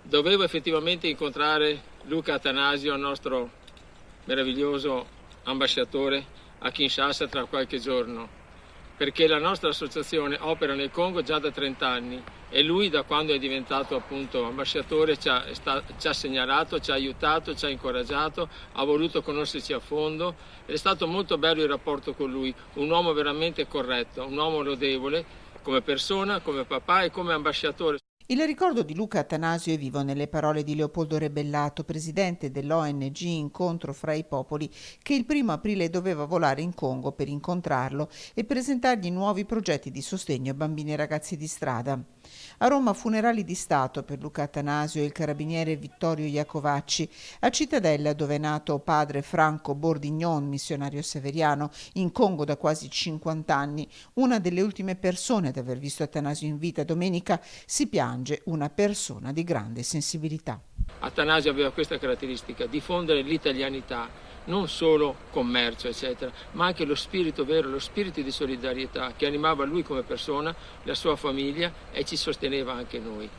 Dovevo effettivamente incontrare Luca Attanasio, il nostro meraviglioso ambasciatore a Kinshasa tra qualche giorno, perché la nostra associazione opera nel Congo già da 30 anni e lui, da quando è diventato appunto ambasciatore, ci ha segnalato, ci ha aiutato, ci ha incoraggiato, ha voluto conoscerci a fondo ed è stato molto bello il rapporto con lui, un uomo veramente corretto, un uomo lodevole come persona, come papà e come ambasciatore. Il ricordo di Luca Attanasio è vivo nelle parole di Leopoldo Rebellato, presidente dell'ONG Incontro fra i Popoli, che il 1° aprile doveva volare in Congo per incontrarlo e presentargli nuovi progetti di sostegno a bambini e ragazzi di strada. A Roma funerali di Stato per Luca Attanasio e il carabiniere Vittorio Iacovacci. A Cittadella, dove è nato padre Franco Bordignon, missionario severiano, in Congo da quasi 50 anni, una delle ultime persone ad aver visto Attanasio in vita, domenica si piange una persona di grande sensibilità. Attanasio aveva questa caratteristica: diffondere l'italianità, non solo commercio eccetera, ma anche lo spirito vero, lo spirito di solidarietà che animava lui come persona, la sua famiglia e ci sosteneva anche noi.